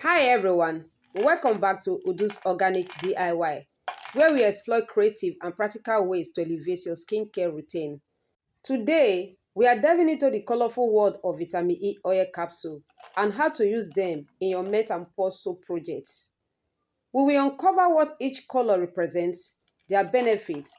Hi everyone, welcome back to Udu's Organic DIY, where we explore creative and practical ways to elevate your skincare routine. Today, we are diving into the colorful world of vitamin E oil capsule and how to use them in your melt and pour soap projects. We will uncover what each color represents, their benefits,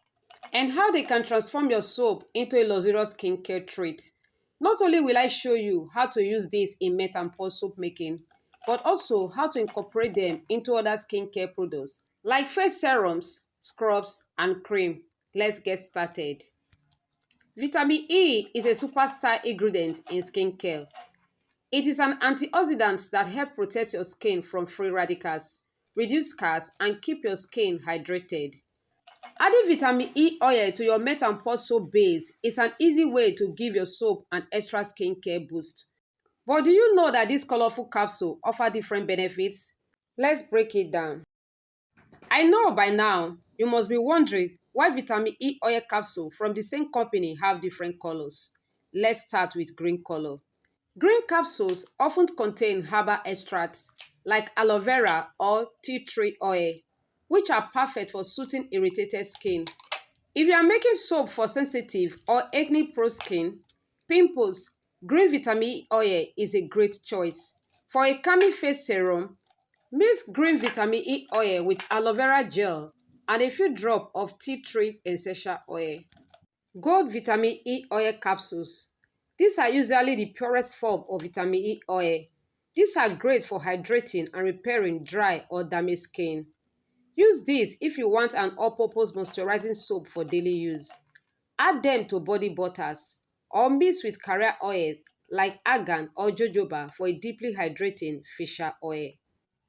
and how they can transform your soap into a luxurious skincare treat. Not only will I show you how to use this in melt and pour soap making, but also how to incorporate them into other skincare products like face serums, scrubs, and cream. Let's get started. Vitamin E is a superstar ingredient in skincare. It is an antioxidant that helps protect your skin from free radicals, reduce scars, and keep your skin hydrated. Adding vitamin E oil to your melt and pour soap base is an easy way to give your soap an extra skincare boost. But do you know that this colorful capsule offers different benefits? Let's break it down. I know by now you must be wondering why vitamin E oil capsule from the same company have different colors. Let's start with green color. Green capsules often contain herbal extracts like aloe vera or tea tree oil, which are perfect for soothing irritated skin. If you are making soap for sensitive or acne-prone skin, pimples, green vitamin E oil is a great choice. For a calming face serum, mix green vitamin E oil with aloe vera gel and a few drops of tea tree essential oil. Gold vitamin E oil capsules. These are usually the purest form of vitamin E oil. These are great for hydrating and repairing dry or damaged skin. Use these if you want an all-purpose moisturizing soap for daily use. Add them to body butters or mix with carrier oil like argan or jojoba for a deeply hydrating facial oil.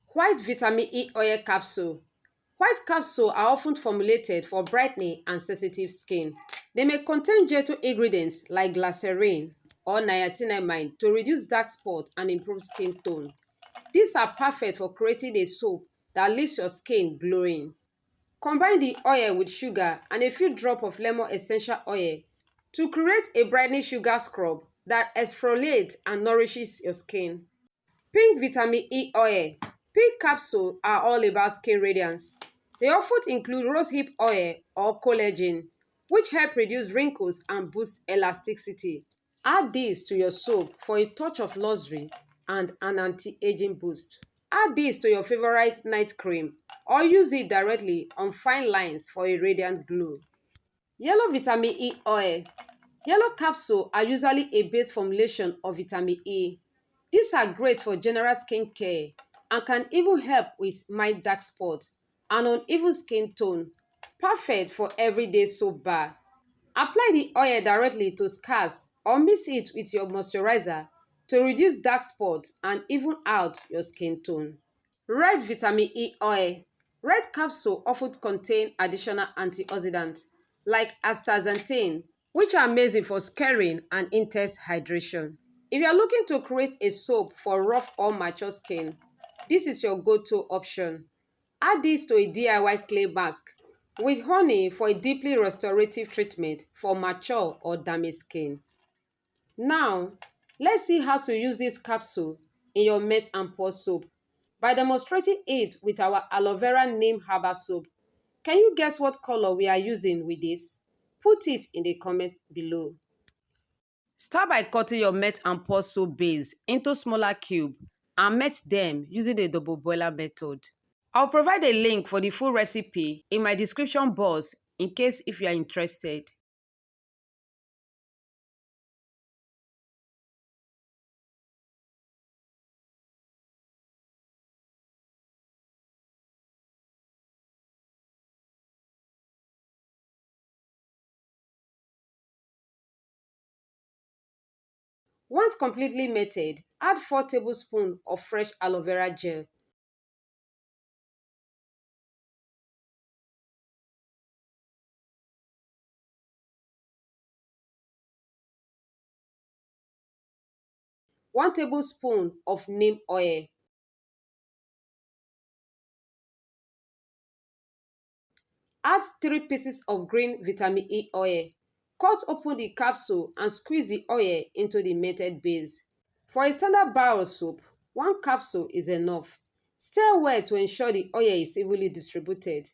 White vitamin E oil capsule. White capsules are often formulated for brightening and sensitive skin. They may contain gentle ingredients like glycerin or niacinamide to reduce dark spots and improve skin tone. These are perfect for creating a soap that leaves your skin glowing. Combine the oil with sugar and a few drops of lemon essential oil to create a brightening sugar scrub that exfoliates and nourishes your skin. Pink vitamin E oil. Pink capsules are all about skin radiance. They often include rosehip oil or collagen, which help reduce wrinkles and boost elasticity. Add this to your soap for a touch of luxury and an anti-aging boost. Add this to your favorite night cream or use it directly on fine lines for a radiant glow. Yellow vitamin E oil. Yellow capsules are usually a base formulation of vitamin E. These are great for general skin care and can even help with mild dark spots and uneven skin tone. Perfect for everyday soap bar. Apply the oil directly to scars or mix it with your moisturizer to reduce dark spots and even out your skin tone. Red vitamin E oil. Red capsules often contain additional antioxidants like astaxanthin, which are amazing for scarring and intense hydration. If you are looking to create a soap for rough or mature skin, this is your go-to option. Add this to a DIY clay mask with honey for a deeply restorative treatment for mature or damaged skin. Now, let's see how to use this capsule in your melt and pour soap by demonstrating it with our aloe vera neem herbal soap. Can you guess what color we are using with this? Put it in the comment below. Start by cutting your melt and pour soap base into smaller cubes and melt them using the double boiler method. I'll provide a link for the full recipe in my description box in case if you are interested. Once completely melted, add 4 tablespoons of fresh aloe vera gel. 1 tablespoon of neem oil. Add 3 pieces of green vitamin E oil. Cut open the capsule and squeeze the oil into the melted base. For a standard bar of soap, One capsule is enough. Stir well to ensure the oil is evenly distributed.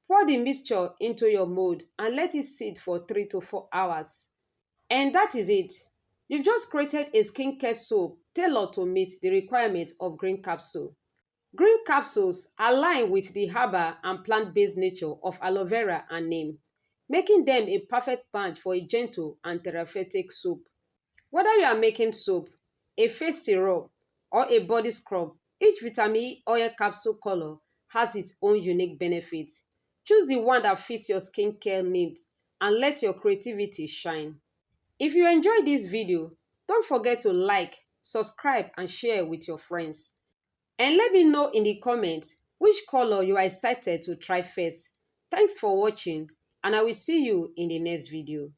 Pour the mixture into your mold and let it sit for 3 to 4 hours. And that is it. You've just created a skincare soap tailored to meet the requirement of green capsule. Green capsules align with the herbal and plant-based nature of aloe vera and neem, making them a perfect match for a gentle and therapeutic soap. Whether you are making soap, a face syrup, or a body scrub, each vitamin E oil capsule color has its own unique benefits. Choose the one that fits your skincare needs and let your creativity shine. If you enjoyed this video, don't forget to like, subscribe, and share with your friends. And let me know in the comments which color you are excited to try first. Thanks for watching, and I will see you in the next video.